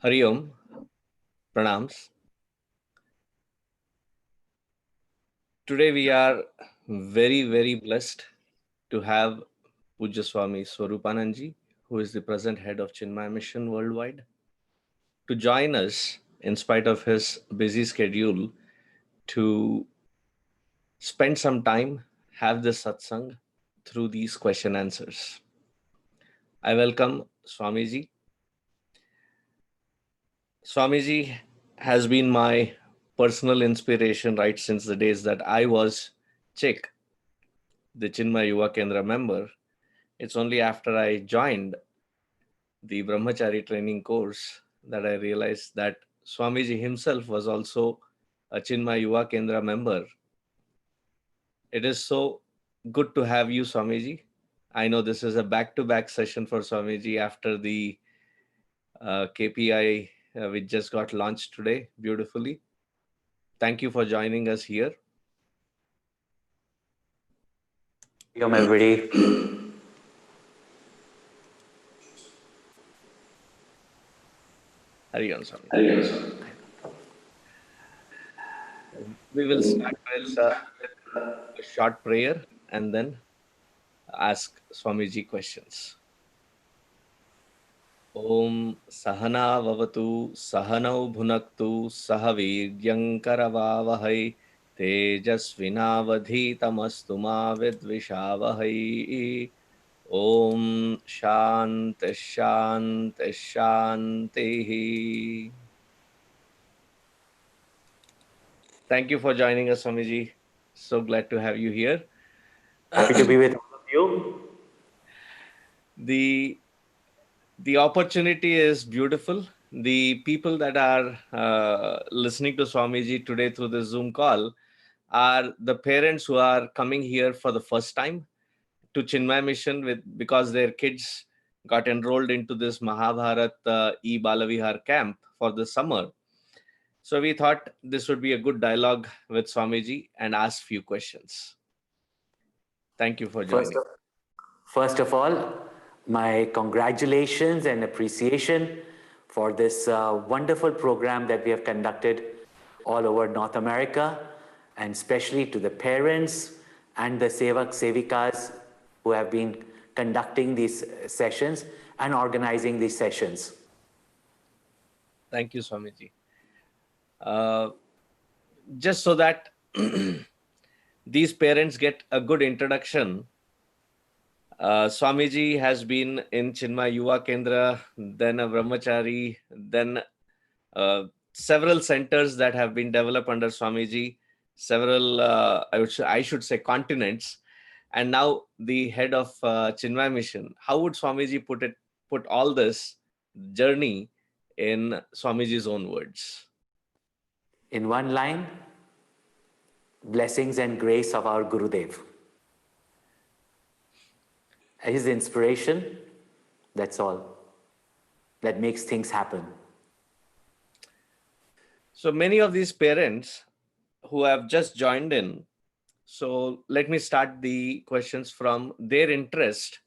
Hari Om, Pranams. Today we are very blessed to have Pujya Swami Swaroopananda, who is the present head of Chinmaya Mission worldwide, to join us in spite of his busy schedule to spend some time, have this satsang through these question answers. I welcome Swamiji. Swamiji has been my personal inspiration right since the days that I was Chick, the Chinmaya Yuva Kendra member. It's only after I joined the Brahmachari training course that I realized that Swamiji himself was also a Chinmaya Yuva Kendra member. It is so good to have you, Swamiji. I know this is a back-to-back session for Swamiji after the KPI which just got launched today beautifully. Thank you for joining us here. Welcome, everybody. Hari Om, Swami. We will start with a short prayer and then ask Swamiji questions. Om Sahana Vavatu Sahanau Bhunaktu Sahaviryankaravavahai Tejasvinavadhitamastu ma vidvishavahai. Om Shanti Shanti Shanti. Thank you for joining us, Swamiji. So glad to have you here. Happy to be with all of you. The opportunity is beautiful. The people that are listening to Swamiji today through the Zoom call are the parents who are coming here for the first time to Chinmaya Mission because their kids got enrolled into this Mahabharat e-Balavihar camp for the summer. So we thought this would be a good dialogue with Swamiji and ask few questions. Thank you for joining. First of all, my congratulations and appreciation for this wonderful program that we have conducted all over North America, and especially to the parents and the Sevak Sevikas who have been conducting these sessions and organizing these sessions. Thank you, Swamiji. Just so that these parents get a good introduction, Swamiji has been in Chinmaya Yuva Kendra, then a Brahmachari, then several centers that have been developed under Swamiji, several, I should say continents, and now the head of Chinmaya Mission. How would Swamiji put all this journey in Swamiji's own words? In one line, blessings and grace of our Gurudev. His inspiration, that's all. That makes things happen. So many of these parents who have just joined in, so let me start the questions from their interest.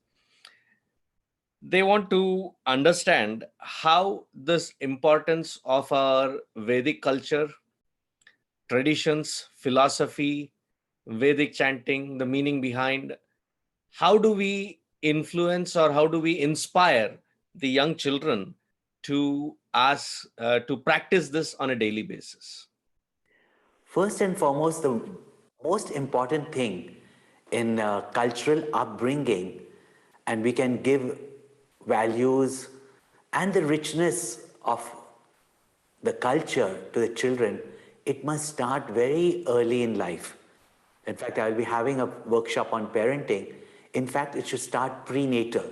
They want to understand how this importance of our Vedic culture, traditions, philosophy, Vedic chanting, the meaning behind, how do we influence or how do we inspire the young children to practice this on a daily basis? First and foremost, the most important thing in cultural upbringing, and we can give values and the richness of the culture to the children, it must start very early in life. In fact, I'll be having a workshop on parenting. In fact, it should start prenatal.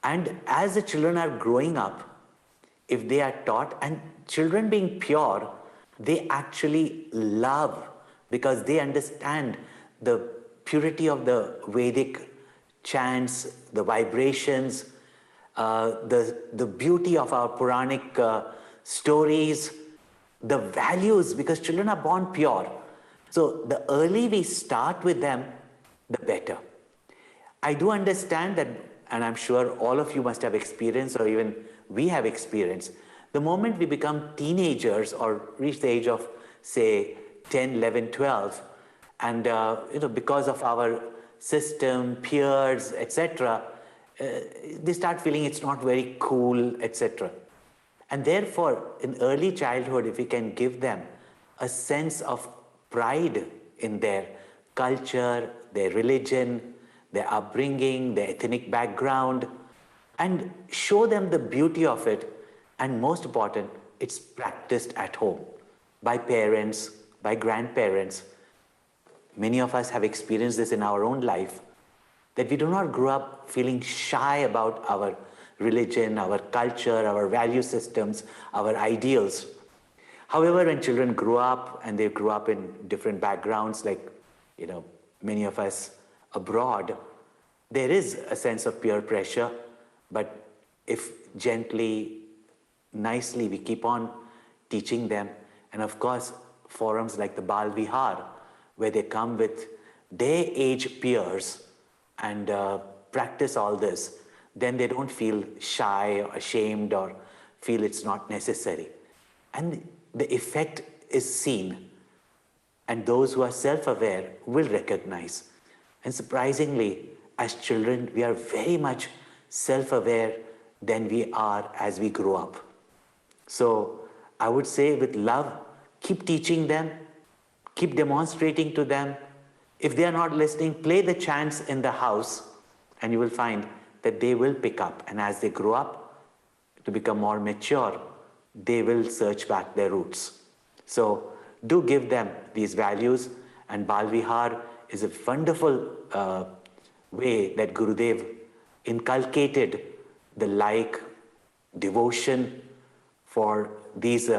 And as the children are growing up, if they are taught, and children being pure, they actually love because they understand the purity of the Vedic chants, the vibrations, the beauty of our Puranic stories, the values, because children are born pure. So the early we start with them, the better. I do understand that, and I'm sure all of you must have experienced, or even we have experienced, The moment we become teenagers or reach the age of, say, 10, 11, 12, and because of our system, peers, etc., they start feeling it's not very cool, etc. And therefore, in early childhood, if we can give them a sense of pride in their culture, their religion, their upbringing, their ethnic background, and show them the beauty of it, and most important, it's practiced at home by parents, by grandparents. Many of us have experienced this in our own life, that we do not grow up feeling shy about our religion, our culture, our value systems, our ideals. However, when children grow up and they grow up in different backgrounds, like, many of us abroad, there is a sense of peer pressure, but if gently, nicely, we keep on teaching them, and of course, forums like the Bal Vihar, where they come with their age peers and practice all this, then they don't feel shy or ashamed or feel it's not necessary. And the effect is seen, and those who are self-aware will recognize. And surprisingly, as children, we are very much self-aware than we are as we grow up. So I would say, with love, keep teaching them, keep demonstrating to them. If they are not listening, play the chants in the house, and you will find that they will pick up. And as they grow up to become more mature, they will search back their roots. So do give them these values, and Bal Vihar is a wonderful way that Gurudev inculcated the devotion for these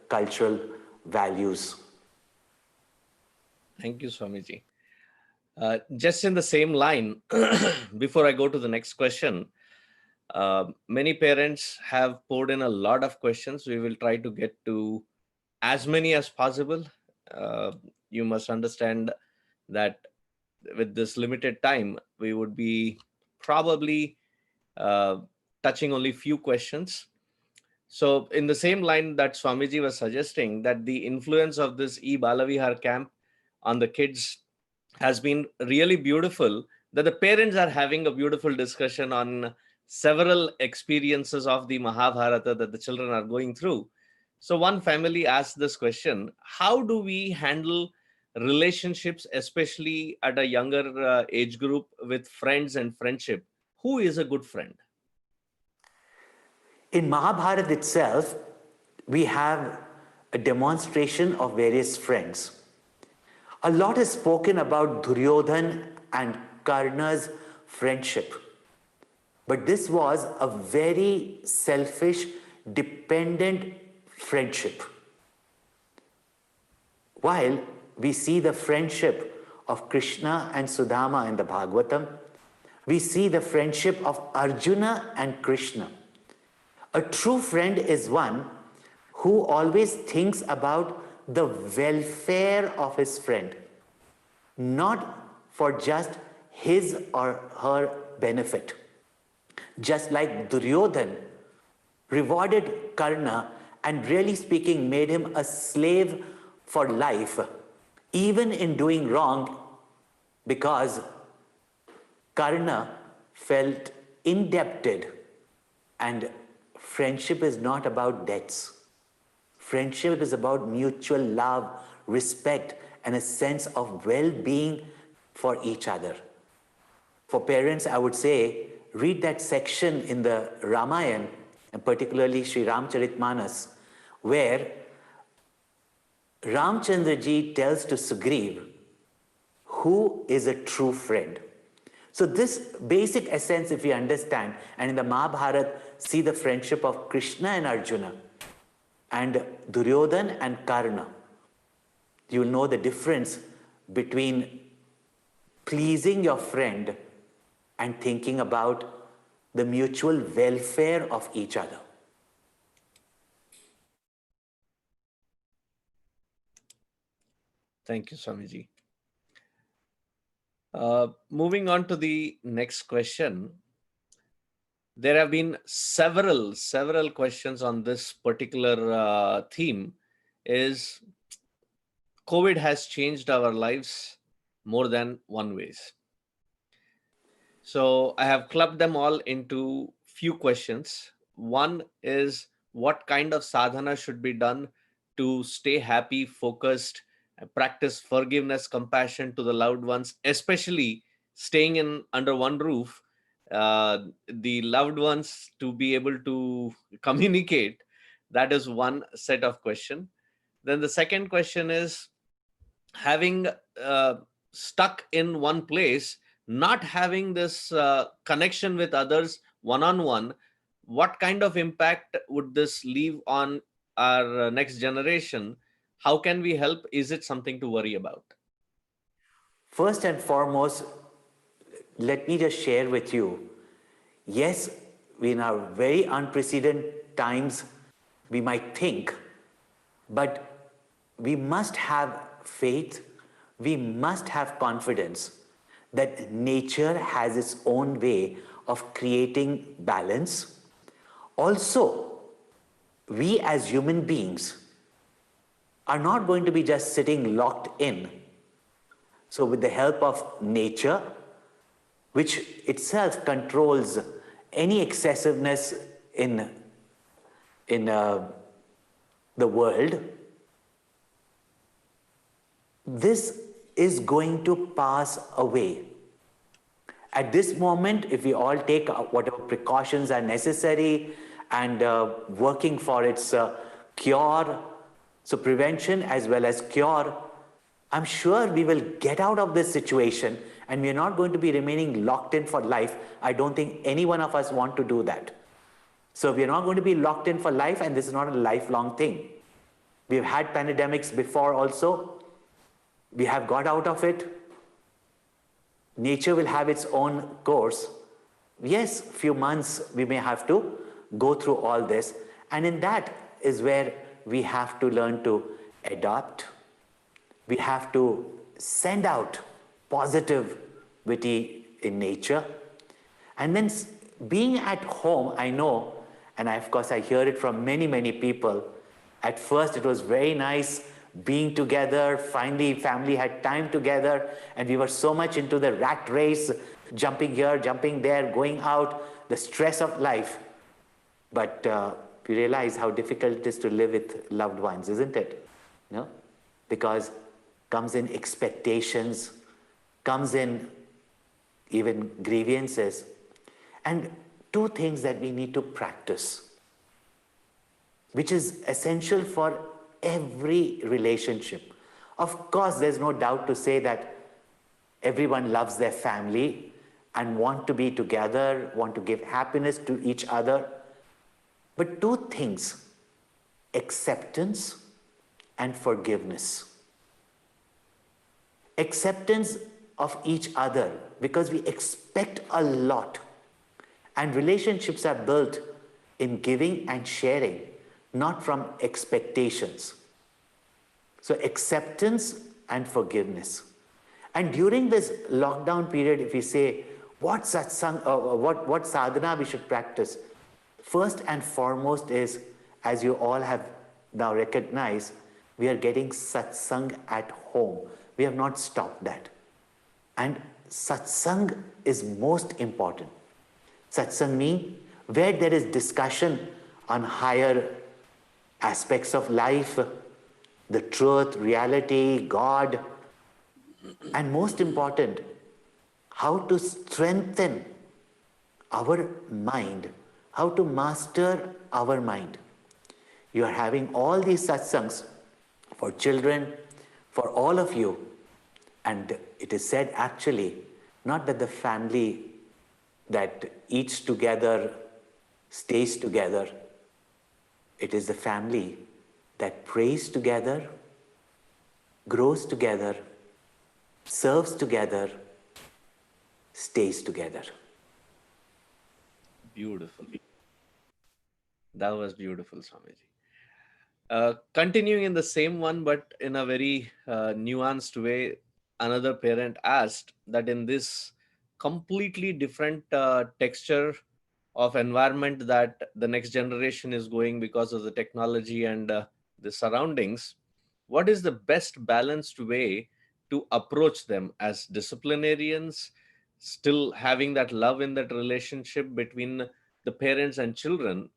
cultural values. Thank you, Swamiji. Just in the same line, before I go to the next question, many parents have poured in a lot of questions. We will try to get to as many as possible. You must understand that with this limited time, we would be probably touching only few questions. So in the same line that Swamiji was suggesting, that the influence of this e-Balavihar camp on the kids has been really beautiful, that the parents are having a beautiful discussion on several experiences of the Mahabharata that the children are going through. So one family asked this question: how do we handle relationships, especially at a younger age group, with friends and friendship? Who is a good friend? In Mahabharata itself, we have a demonstration of various friends. A lot is spoken about Duryodhan and Karna's friendship. But this was a very selfish, dependent friendship. While we see the friendship of Krishna and Sudama in the Bhagavatam, we see the friendship of Arjuna and Krishna. A true friend is one who always thinks about the welfare of his friend, not for just his or her benefit. Just like Duryodhan rewarded Karna and, really speaking, made him a slave for life, even in doing wrong, because Karna felt indebted. And friendship is not about debts. Friendship is about mutual love, respect, and a sense of well-being for each other. For parents, I would say, read that section in the Ramayana, and particularly Sri Ramcharitmanas, where Ramchandraji tells to Sugriv who is a true friend. So this basic essence, if we understand, and in the Mahabharata, see the friendship of Krishna and Arjuna, and Duryodhan and Karna, you will know the difference between pleasing your friend and thinking about the mutual welfare of each other. Thank you, Swamiji. Moving on to the next question. There have been several questions on this particular theme. Is COVID has changed our lives more than one ways. So I have clubbed them all into few questions. One is, what kind of sadhana should be done to stay happy, focused, and practice forgiveness, compassion to the loved ones, especially staying in under one roof, the loved ones to be able to communicate. That is one set of question. Then the second question is, having stuck in one place, not having this connection with others one on one, what kind of impact would this leave on our next generation? How can we help? Is it something to worry about? First and foremost, let me just share with you, yes, we in our very unprecedented times, we might think, but we must have faith, we must have confidence that nature has its own way of creating balance. Also, we as human beings are not going to be just sitting locked in. So, with the help of nature, which itself controls any excessiveness in the world, this is going to pass away. At this moment, if we all take whatever precautions are necessary and working for its cure, so prevention as well as cure, I'm sure we will get out of this situation and we're not going to be remaining locked in for life. I don't think any one of us want to do that. So we're not going to be locked in for life, and this is not a lifelong thing. We've had pandemics before also. We have got out of it. Nature will have its own course. Yes, few months we may have to go through all this, and in that is where we have to learn to adopt. We have to send out positivity in nature. And then being at home, I know, and of course I hear it from many people, at first it was very nice being together, finally family had time together, and we were so much into the rat race, jumping here, jumping there, going out, the stress of life. But we realize how difficult it is to live with loved ones, isn't it? You know? Because comes in expectations, comes in even grievances. And two things that we need to practice, which is essential for every relationship. Of course, there's no doubt to say that everyone loves their family and want to be together, want to give happiness to each other. But two things, acceptance and forgiveness. Acceptance of each other, because we expect a lot. And relationships are built in giving and sharing, not from expectations. So acceptance and forgiveness. And during this lockdown period, if we say, what satsang, what sadhana we should practice, first and foremost is, as you all have now recognized, we are getting satsang at home. We have not stopped that. And satsang is most important. Satsang means where there is discussion on higher aspects of life, the truth, reality, God, and most important, how to strengthen our mind, how to master our mind. You are having all these satsangs for children, for all of you, and it is said actually, not that the family that eats together stays together. It is the family that prays together, grows together, serves together, stays together. Beautiful. That was beautiful, Swamiji. Continuing in the same one, but in a very nuanced way, another parent asked that in this completely different texture of environment that the next generation is going because of the technology and the surroundings, what is the best balanced way to approach them as disciplinarians, still having that love in that relationship between the parents and children?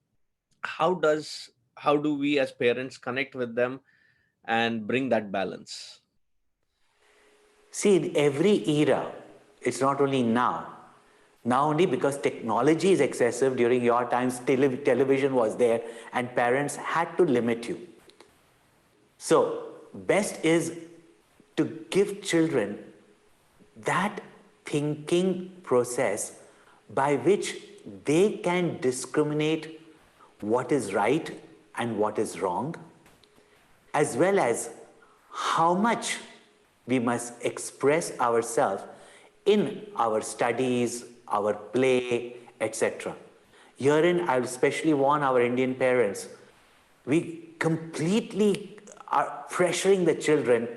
How do we as parents connect with them and bring that balance? See, in every era, it's not only now. Now only because technology is excessive, during your times television was there and parents had to limit you. So, best is to give children that thinking process by which they can discriminate what is right and what is wrong, as well as how much we must express ourselves in our studies, our play, etc. Herein, I especially warn our Indian parents, we completely are pressuring the children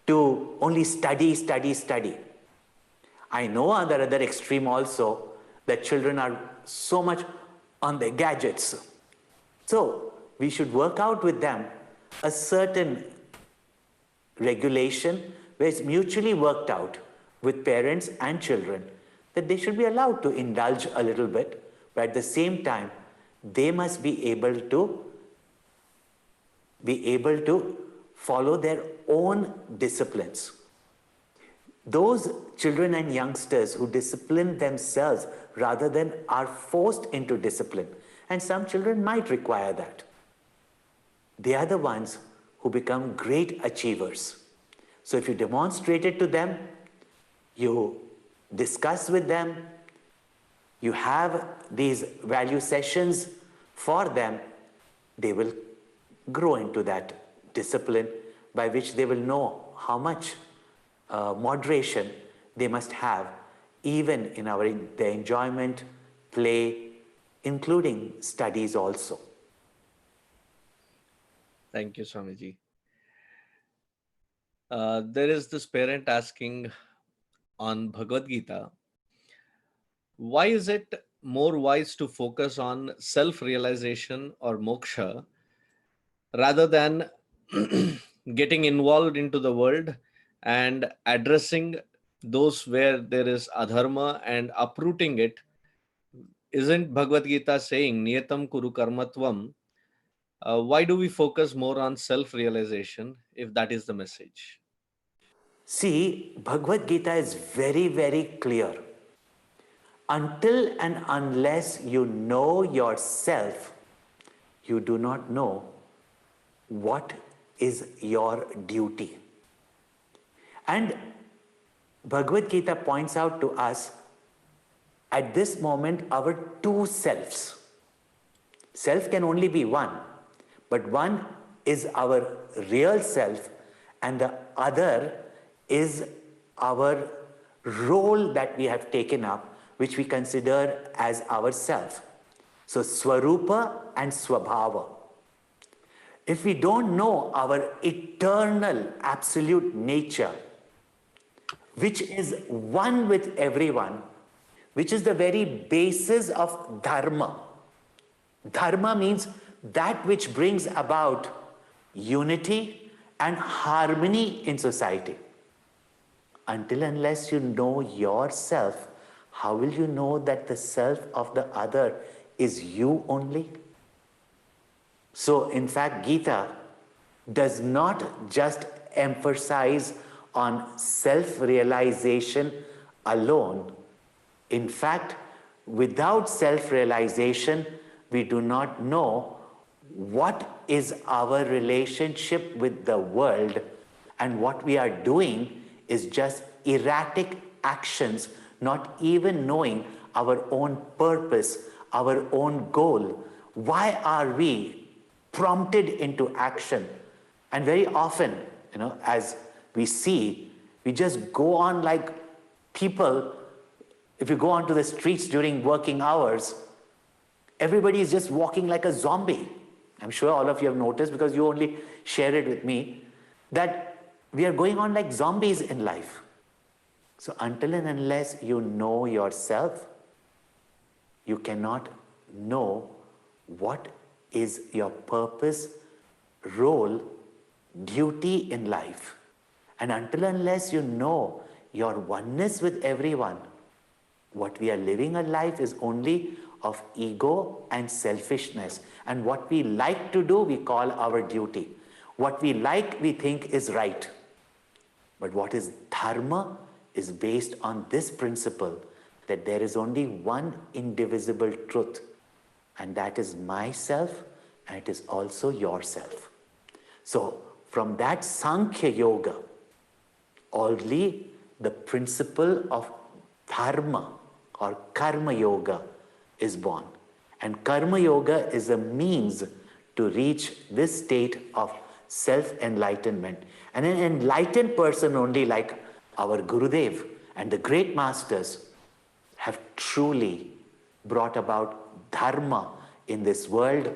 to only study, study, study. I know on the other extreme also that children are so much on their gadgets. So we should work out with them a certain regulation where it's mutually worked out with parents and children that they should be allowed to indulge a little bit, but at the same time, they must be able to follow their own disciplines. Those children and youngsters who discipline themselves rather than are forced into discipline, and some children might require that, they are the ones who become great achievers. So if you demonstrate it to them, you discuss with them, you have these value sessions for them, they will grow into that discipline by which they will know how much moderation they must have even in their enjoyment, play, including studies also. Thank you, Swamiji. There is this parent asking on Bhagavad Gita, why is it more wise to focus on self-realization or moksha rather than getting involved into the world and addressing those where there is adharma and uprooting it? Isn't Bhagavad Gita saying niyatam kuru karmatvam? Why do we focus more on self-realization if that is the message? See, Bhagavad Gita is very, very clear. Until and unless you know yourself, you do not know what is your duty. And Bhagavad Gita points out to us at this moment our two selves. Self can only be one, but one is our real self and the other is our role that we have taken up, which we consider as ourself. So Swarupa and Swabhava. If we don't know our eternal absolute nature, which is one with everyone, which is the very basis of dharma. Dharma means that which brings about unity and harmony in society. Until unless you know yourself, how will you know that the self of the other is you only? So, in fact, Gita does not just emphasize on self-realization alone. In fact, without self-realization, we do not know what is our relationship with the world, and what we are doing is just erratic actions, not even knowing our own purpose, our own goal. Why are we prompted into action? And very often, as we see, we just go on like people. If you go onto the streets during working hours, everybody is just walking like a zombie. I'm sure all of you have noticed, because you only share it with me, that we are going on like zombies in life. So until and unless you know yourself, you cannot know what is your purpose, role, duty in life. And until unless you know your oneness with everyone, what we are living a life is only of ego and selfishness. And what we like to do, we call our duty. What we like, we think is right. But what is dharma is based on this principle that there is only one indivisible truth, and that is myself, and it is also yourself. So, from that Sankhya Yoga, only the principle of dharma or karma yoga is born. And karma yoga is a means to reach this state of self-enlightenment. And an enlightened person only like our Gurudev and the great masters have truly brought about dharma in this world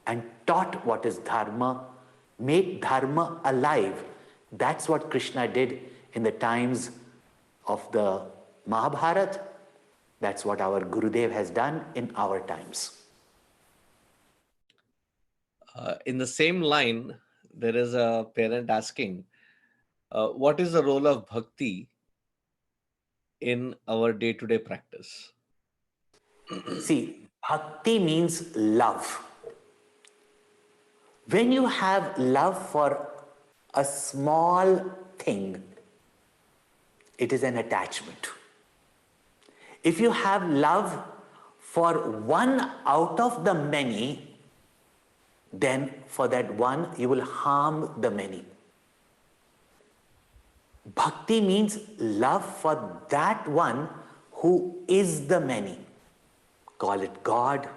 and taught what is dharma, made dharma alive. That's what Krishna did in the times of the Mahabharata. That's what our Gurudev has done in our times. In the same line, there is a parent asking, what is the role of bhakti in our day-to-day practice? See, bhakti means love. When you have love for a small thing, it is an attachment. If you have love for one out of the many, then for that one you will harm the many. Bhakti means love for that one who is the many. Call it God,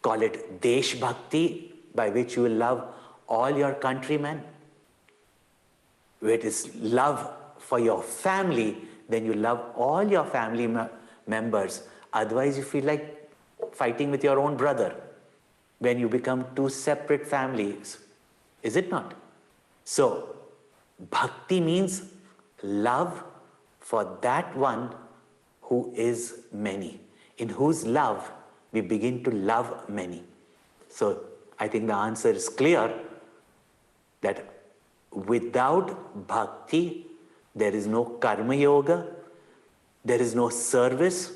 call it Desh Bhakti, by which you will love all your countrymen. Where it is love for your family, then you love all your family members. Otherwise, you feel like fighting with your own brother when you become two separate families. Is it not? So, bhakti means love for that one who is many, in whose love we begin to love many. So, I think the answer is clear that without bhakti, there is no karma yoga, there is no service.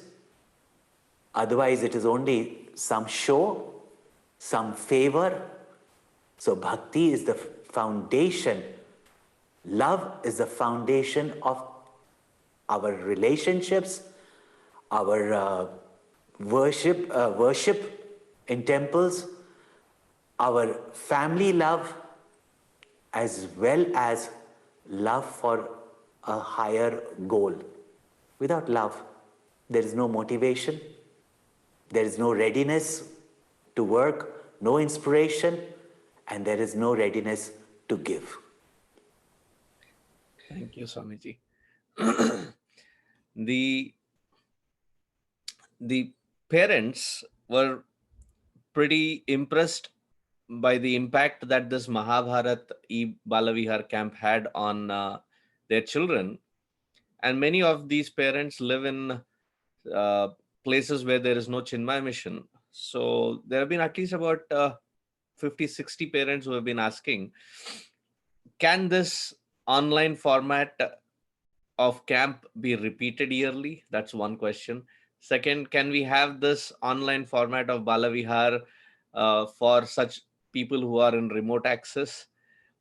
Otherwise, it is only some show, some favor. So, bhakti is the foundation. Love is the foundation of our relationships, our worship in temples, our family love, as well as love for a higher goal. Without love, there is no motivation, there is no readiness to work, no inspiration, and there is no readiness to give. Thank you, Swamiji. The parents were pretty impressed by the impact that this Mahabharat e-Balavihar camp had on their children. And many of these parents live in places where there is no Chinmay mission. So there have been at least about 50, 60 parents who have been asking, can this online format of camp be repeated yearly? That's one question. Second, can we have this online format of Balavihar for such people who are in remote access?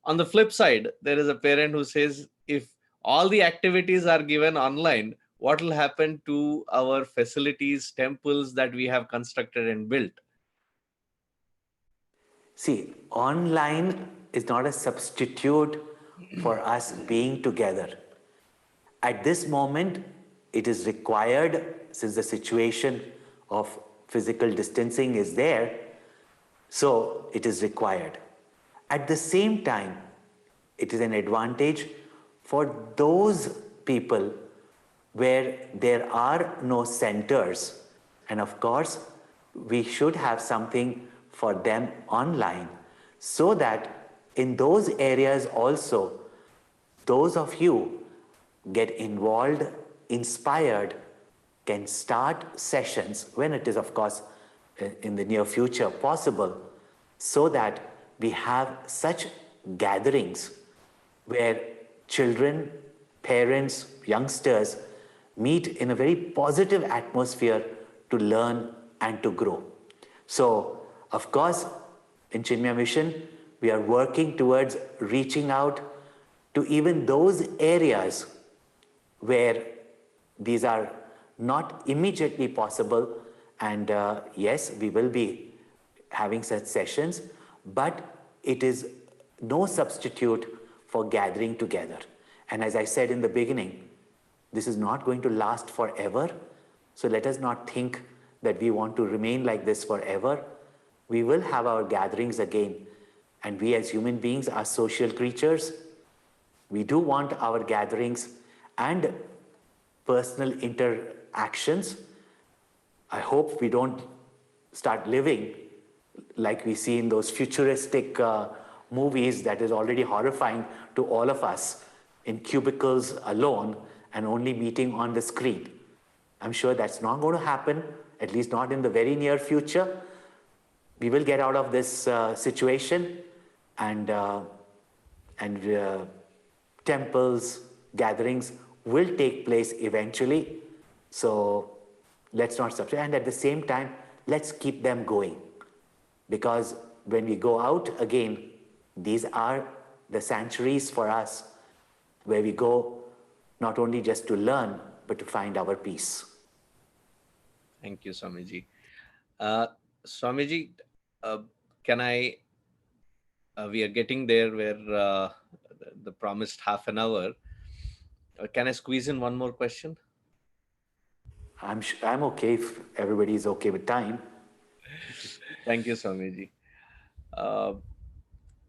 On the flip side, there is a parent who says, if all the activities are given online, what will happen to our facilities, temples that we have constructed and built? See, online is not a substitute for us being together. At this moment, it is required, since the situation of physical distancing is there, so it is required. At the same time, it is an advantage for those people where there are no centers, and of course, we should have something for them online, so that in those areas also, those of you get involved, inspired, can start sessions when it is, of course, in the near future possible, so that we have such gatherings where children, parents, youngsters meet in a very positive atmosphere to learn and to grow. So, of course, in Chinmaya Mission, we are working towards reaching out to even those areas where these are not immediately possible. And yes, we will be having such sessions, but it is no substitute for gathering together. And as I said in the beginning, this is not going to last forever. So let us not think that we want to remain like this forever. We will have our gatherings again. And we as human beings are social creatures. We do want our gatherings and personal interactions. I hope we don't start living like we see in those futuristic movies that is already horrifying to all of us, in cubicles alone and only meeting on the screen. I'm sure that's not going to happen, at least not in the very near future. We will get out of this situation, and temples, gatherings will take place eventually. So let's not substitute. And at the same time, let's keep them going. Because when we go out again, these are the sanctuaries for us where we go not only just to learn, but to find our peace. Thank you, Swamiji. Swamiji, can I, we are getting there where the promised half an hour. Can I squeeze in one more question? I'm okay if everybody is okay with time. Thank you, Swamiji.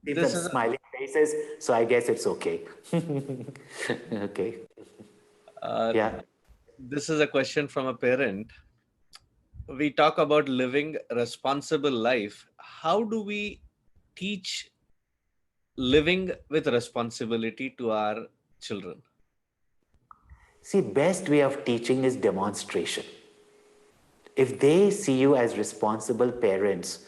See This some is smiling faces, so I guess it's okay. Okay. Yeah. this is a question from a parent. We talk about living responsible life. How do we teach living with responsibility to our children? See, best way of teaching is demonstration. If they see you as responsible parents,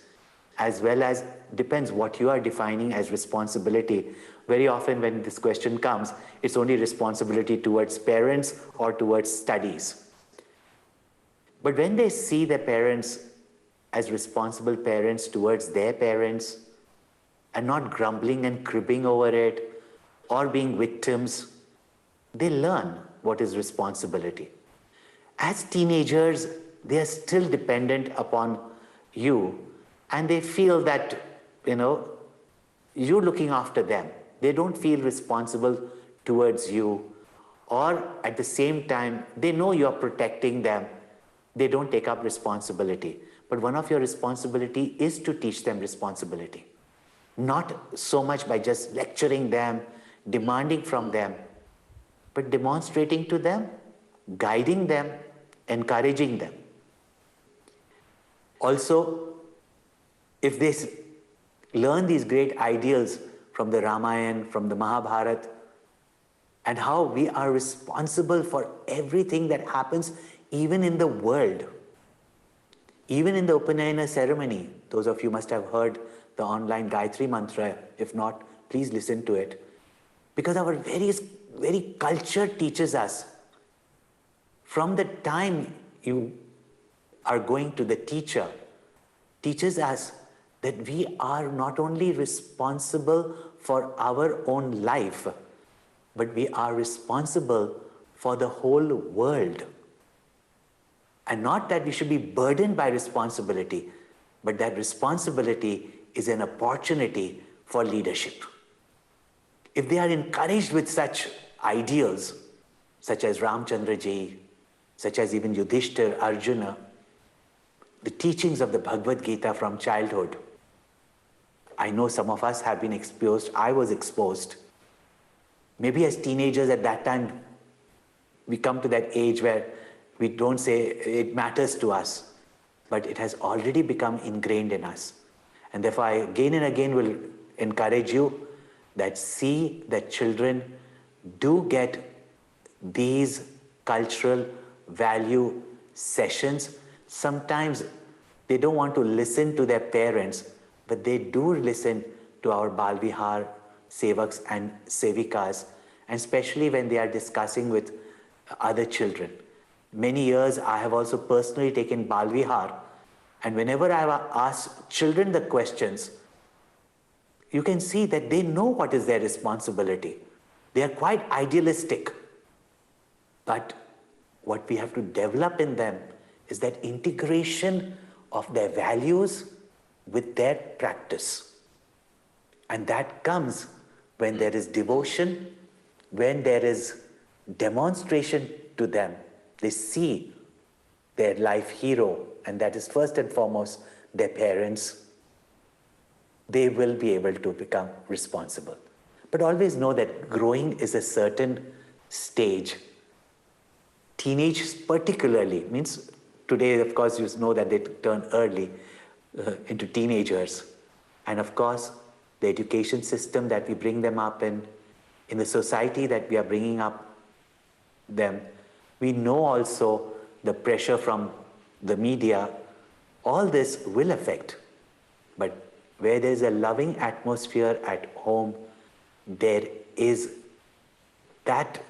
as well as, depends what you are defining as responsibility. Very often when this question comes, it's only responsibility towards parents or towards studies. But when they see their parents as responsible parents towards their parents, and not grumbling and cribbing over it or being victims, they learn what is responsibility. As teenagers, they are still dependent upon you, and they feel that, you're looking after them. They don't feel responsible towards you, or at the same time, they know you're protecting them. They don't take up responsibility. But one of your responsibility is to teach them responsibility. Not so much by just lecturing them, demanding from them, but demonstrating to them, guiding them, encouraging them. Also, if they learn these great ideals from the Ramayana, from the Mahabharata, and how we are responsible for everything that happens even in the world, even in the Upanayana ceremony. Those of you must have heard the online Gayatri Mantra. If not, please listen to it. Because our very culture teaches us, from the time you are going to the teacher, teaches us that we are not only responsible for our own life, but we are responsible for the whole world. And not that we should be burdened by responsibility, but that responsibility is an opportunity for leadership. If they are encouraged with such ideals, such as Ramchandra ji, such as even Yudhishthir, Arjuna, the teachings of the Bhagavad Gita from childhood, I know some of us have been exposed, I was exposed. Maybe as teenagers at that time, we come to that age where we don't say it matters to us, but it has already become ingrained in us. And therefore, I again and again will encourage you that see that children do get these cultural value sessions. Sometimes they don't want to listen to their parents, but they do listen to our Balvihar Sevaks and Sevikas, and especially when they are discussing with other children. Many years I have also personally taken Balvihar, and whenever I have asked children the questions, you can see that they know what is their responsibility. They are quite idealistic. But what we have to develop in them is that integration of their values with their practice. And that comes when there is devotion, when there is demonstration to them. They see their life hero, and that is first and foremost their parents. They will be able to become responsible. But always know that growing is a certain stage. Teenage particularly, means today of course you know that they turn early into teenagers. And of course the education system that we bring them up in the society that we are bringing up them, we know also the pressure from the media, all this will affect. But where there is a loving atmosphere at home, there is that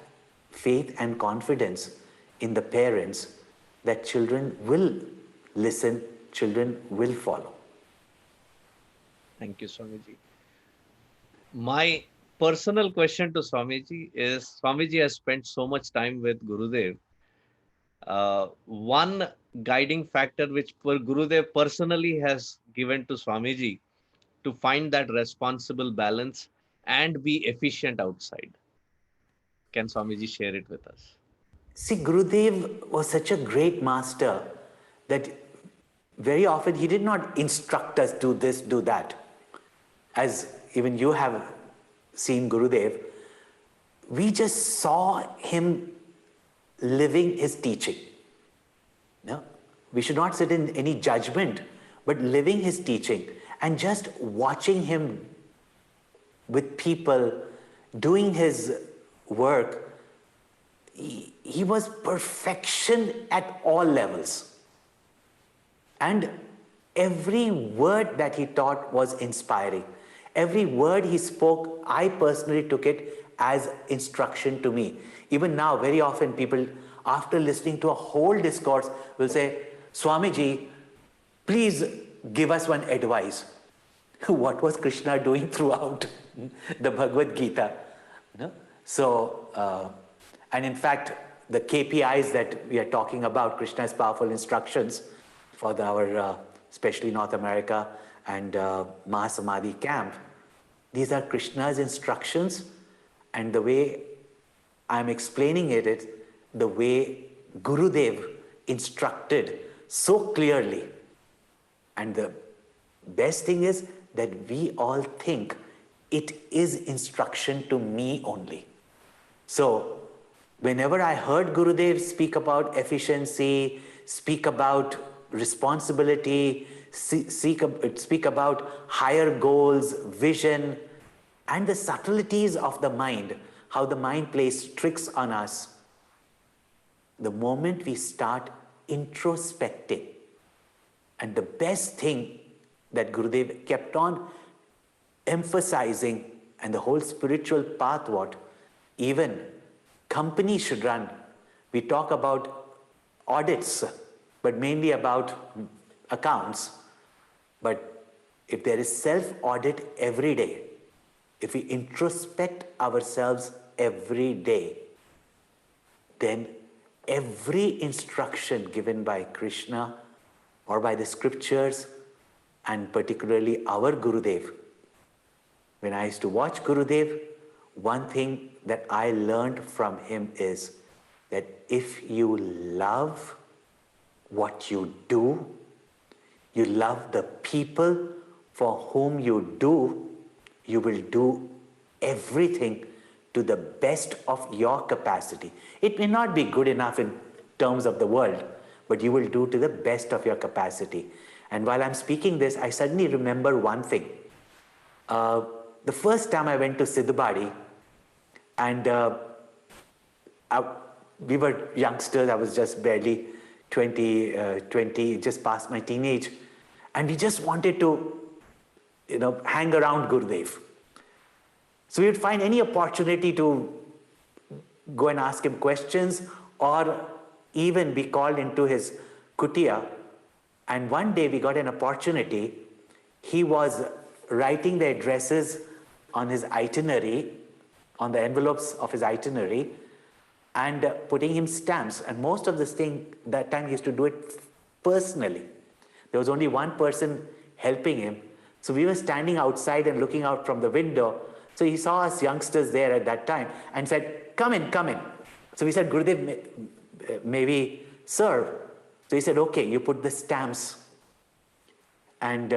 faith and confidence in the parents that children will listen, children will follow. Thank you, Swamiji. My personal question to Swamiji is, Swamiji has spent so much time with Gurudev. One guiding factor which Gurudev personally has given to Swamiji to find that responsible balance and be efficient outside. Can Swamiji share it with us? See, Gurudev was such a great master that very often he did not instruct us, do this, do that. As even you have seen Gurudev, we just saw him living his teaching. No? We should not sit in any judgment, but living his teaching and just watching him with people, doing his work. He was perfection at all levels. And every word that he taught was inspiring. Every word he spoke, I personally took it as instruction to me. Even now, very often people, after listening to a whole discourse, will say, Swamiji, please give us one advice. What was Krishna doing throughout the Bhagavad Gita? No? So, and in fact, the KPIs that we are talking about, Krishna's powerful instructions for our, especially North America and Mahasamadhi camp, these are Krishna's instructions, and the way I'm explaining it is the way Gurudev instructed so clearly. And the best thing is that we all think it is instruction to me only. So whenever I heard Gurudev speak about efficiency, speak about responsibility, speak about higher goals, vision, and the subtleties of the mind, how the mind plays tricks on us, the moment we start introspecting, and the best thing that Gurudev kept on emphasizing, and the whole spiritual path, what even companies should run. We talk about audits, but mainly about accounts. But if there is self-audit every day, if we introspect ourselves every day, then every instruction given by Krishna or by the scriptures, and particularly our Gurudev. When I used to watch Gurudev, one thing that I learned from him is that if you love what you do, you love the people for whom you do, you will do everything to the best of your capacity. It may not be good enough in terms of the world, but you will do to the best of your capacity. And while I'm speaking this, I suddenly remember one thing. The first time I went to Siddhabadi, and we were youngsters, I was just barely 20, just past my teenage, and we just wanted to, hang around Gurudev. So we would find any opportunity to go and ask him questions, or even be called into his kutia. And one day we got an opportunity. He was writing the addresses on his itinerary, on the envelopes of his itinerary, and putting him stamps. And most of this thing, that time he used to do it personally. There was only one person helping him. So we were standing outside and looking out from the window. So he saw us youngsters there at that time and said, come in, come in. So we said, Gurudev, may we serve? So he said, okay, you put the stamps and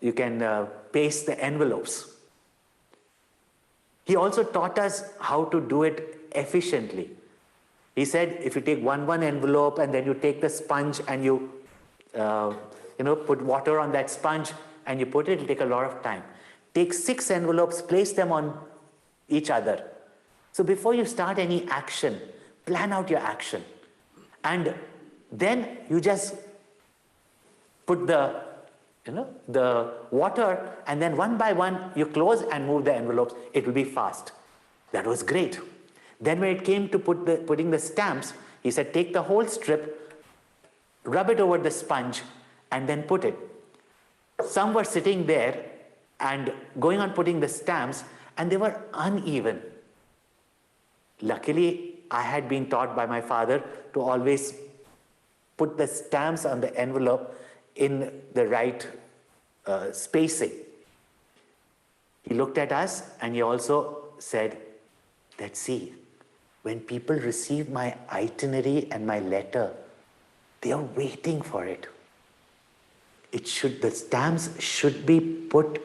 you can paste the envelopes. He also taught us how to do it efficiently. He said, if you take one envelope and then you take the sponge and you, put water on that sponge and you put it, it'll take a lot of time. Take 6 envelopes, place them on each other. So before you start any action, plan out your action. And then you just put the water, and then one by one you close and move the envelopes. It will be fast. That was great. Then when it came to putting the stamps, he said, take the whole strip, rub it over the sponge, and then put it. Some were sitting there and going on putting the stamps, and they were uneven. Luckily, I had been taught by my father to always put the stamps on the envelope in the right spacing. He looked at us and he also said that, see, when people receive my itinerary and my letter, they are waiting for it. The stamps should be put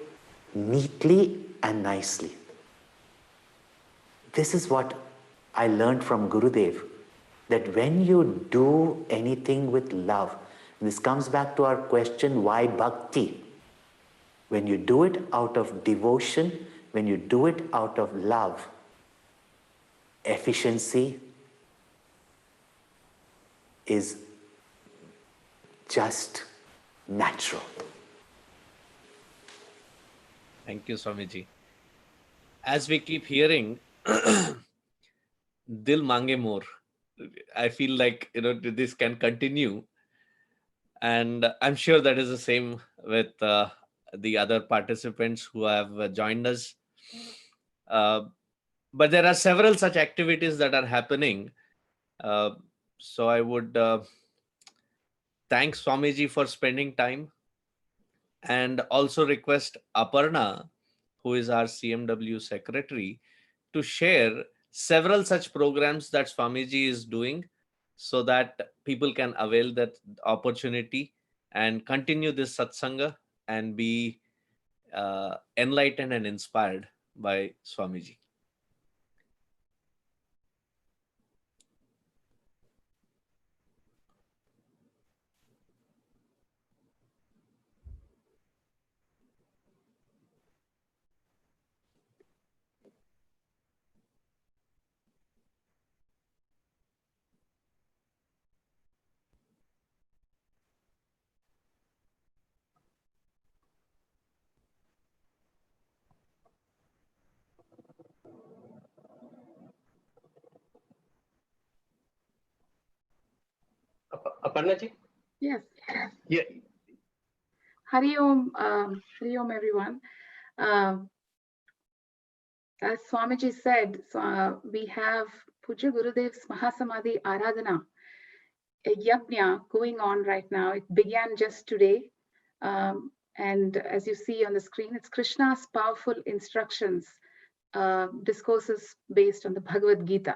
neatly and nicely. This is what I learned from Gurudev, that when you do anything with love, this comes back to our question, why bhakti? When you do it out of devotion, when you do it out of love, efficiency is just natural. Thank you, Swamiji. As we keep hearing, Dil Mange More, I feel like, this can continue. And I'm sure that is the same with the other participants who have joined us. But there are several such activities that are happening. So I would thank Swamiji for spending time, and also request Aparna, who is our CMW secretary, to share several such programs that Swamiji is doing, so that people can avail that opportunity and continue this satsanga and be enlightened and inspired by Swamiji. Aparna ji? Yes. Yeah. Hari Om, everyone. As Swamiji said, we have Pujya Gurudev's Mahasamadhi Aradhana, a yajna going on right now. It began just today. And as you see on the screen, it's Krishna's powerful instructions, discourses based on the Bhagavad Gita.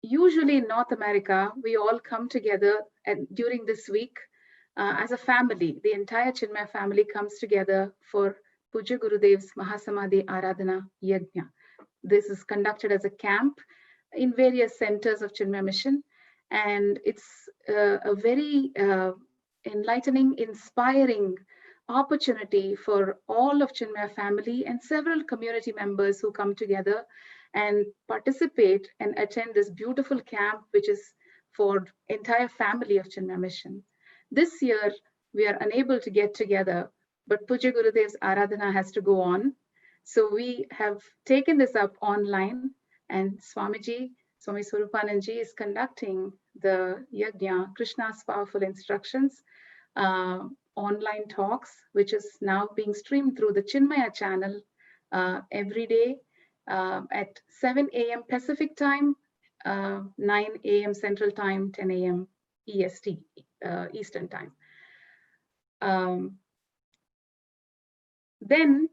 Usually in North America, we all come together and during this week as a family. The entire Chinmaya family comes together for Pujya Gurudev's Mahasamadhi Aradhana Yajna. This is conducted as a camp in various centers of Chinmaya Mission, and it's a very enlightening, inspiring opportunity for all of Chinmaya family and several community members who come together and participate and attend this beautiful camp, which is for entire family of Chinmaya Mission. This year, we are unable to get together, but Pujya Gurudev's Aradhana has to go on. So we have taken this up online, and Swamiji, Swami Swaroopananda is conducting the Yajna, Krishna's powerful instructions, online talks, which is now being streamed through the Chinmaya channel every day at 7 a.m. Pacific time, 9 a.m. Central time, 10 a.m. EST, Eastern time. Then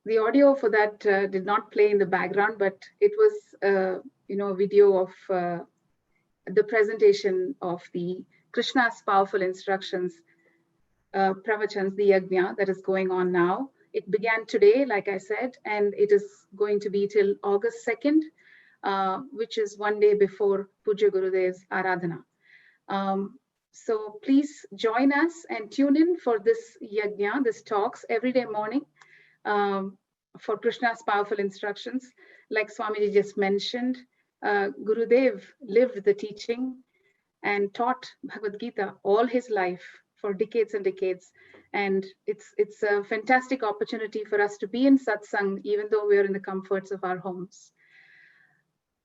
the audio for that did not play in the background, but it was, a video of the presentation of the Krishna's powerful instructions, pravachans, the yajna that is going on now. It began today, like I said, and it is going to be till August 2nd, which is one day before Pujya Gurudev's Aradhana. So please join us and tune in for this yajna, this talks every day morning for Krishna's powerful instructions. Like Swamiji just mentioned, Gurudev lived the teaching and taught Bhagavad Gita all his life for decades and decades. And it's a fantastic opportunity for us to be in satsang, even though we're in the comforts of our homes.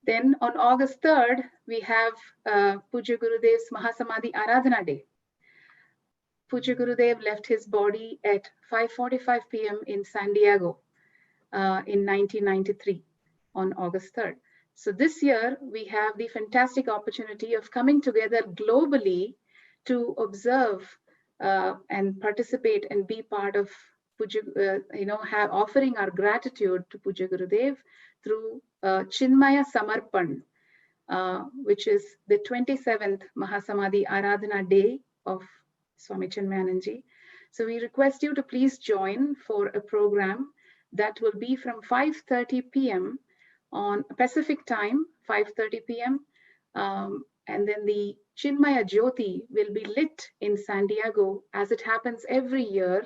Then on August 3rd, we have Pujya Gurudev's Mahasamadhi Aradhana Day. Pujya Gurudev left his body at 5:45 p.m. in San Diego in 1993 on August 3rd. So this year, we have the fantastic opportunity of coming together globally to observe and participate and be part of Pujya, offering our gratitude to Pujya Gurudev through Chinmaya Samarpan, which is the 27th Mahasamadhi Aradhana Day of Swami Chinmayananji. So we request you to please join for a program that will be from 5:30 p.m. on Pacific time, 5:30 p.m. And then the Chinmaya Jyoti will be lit in San Diego, as it happens every year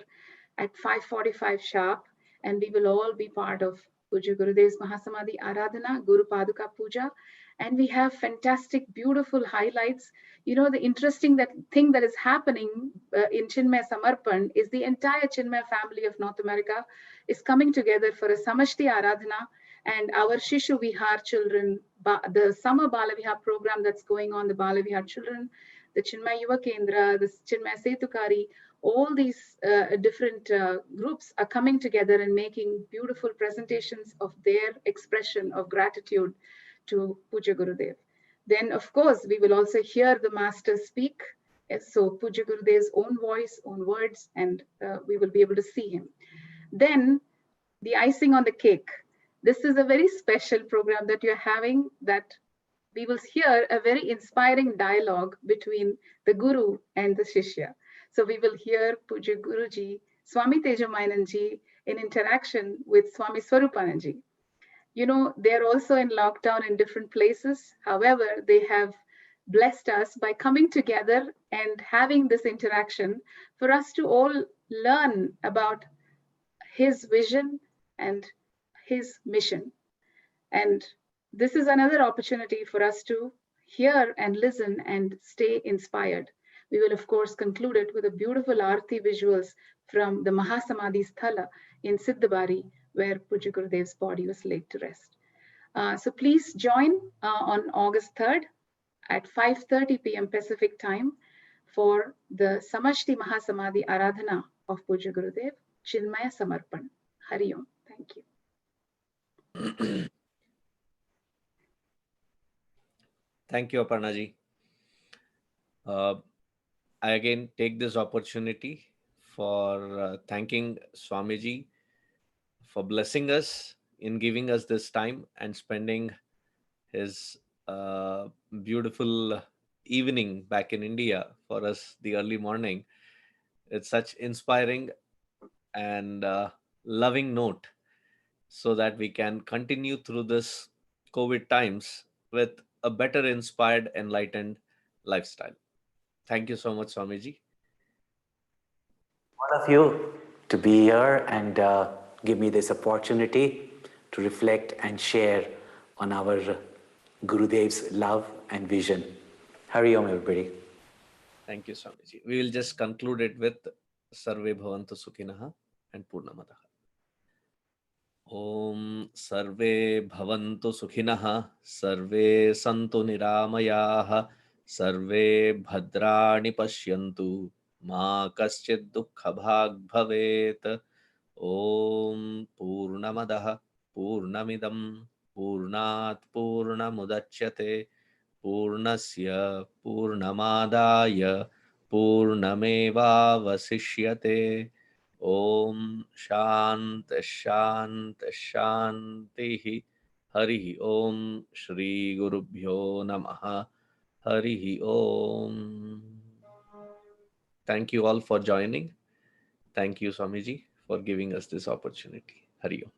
at 5:45 sharp. And we will all be part of Pujya Gurudev's Mahasamadhi Aradhana, Guru Paduka Puja. And we have fantastic, beautiful highlights. You know, the interesting thing that is happening in Chinmaya Samarpan is the entire Chinmaya family of North America is coming together for a Samashti Aradhana. And our Shishu Vihar children, the summer Bala Vihar program that's going on, the Bala Vihar children, the Chinmaya Yuva Kendra, the Chinmaya Setukari, all these different groups are coming together and making beautiful presentations of their expression of gratitude to Pujya Gurudev. Then, of course, we will also hear the master speak. So Pujya Gurudev's own voice, own words, and we will be able to see him. Then the icing on the cake. This is a very special program that you're having, that we will hear a very inspiring dialogue between the Guru and the Shishya. So we will hear Pujya Guruji, Swami Tejamayinanji in interaction with Swami Swaroopananji. You know, they're also in lockdown in different places. However, they have blessed us by coming together and having this interaction for us to all learn about his vision and his mission. And this is another opportunity for us to hear and listen and stay inspired. We will, of course, conclude it with a beautiful Aarti visuals from the Mahasamadhi Sthala in Siddhabari, where Pujya Gurudev's body was laid to rest. So please join on August 3rd at 5:30 p.m. Pacific time for the Samashti Mahasamadhi Aradhana of Pujya Gurudev, Chinmaya Samarpan. Hari Om. Thank you. Thank you, Aparnaji. I again take this opportunity for thanking Swamiji for blessing us in giving us this time and spending his beautiful evening back in India for us, the early morning. It's such inspiring and loving note so that we can continue through this COVID times with a better inspired, enlightened lifestyle. Thank you so much, Swamiji. All of you to be here and give me this opportunity to reflect and share on our Gurudev's love and vision. Hari Om, everybody. Thank you, Swamiji. We will just conclude it with Sarve Bhavantu Sukhinaha and Purnamadaha. Om Sarve Bhavantu Sukhinaha, Sarve Santu Niramayaha, Sarve Bhadrani Pashyantu, Ma Kaschid Dukkha Bhag Bhavet. Om Purnamadaha, Purnamidam, Purnat Purnamudachyate, Purnasya Purnamadaya, Purnameva Vasishyate. Om Shant Shant Shanti. Hari Om Shri Gurubhyo Namaha. Hari Om. Thank you all for joining. Thank you, Swamiji, for giving us this opportunity. Hari Om.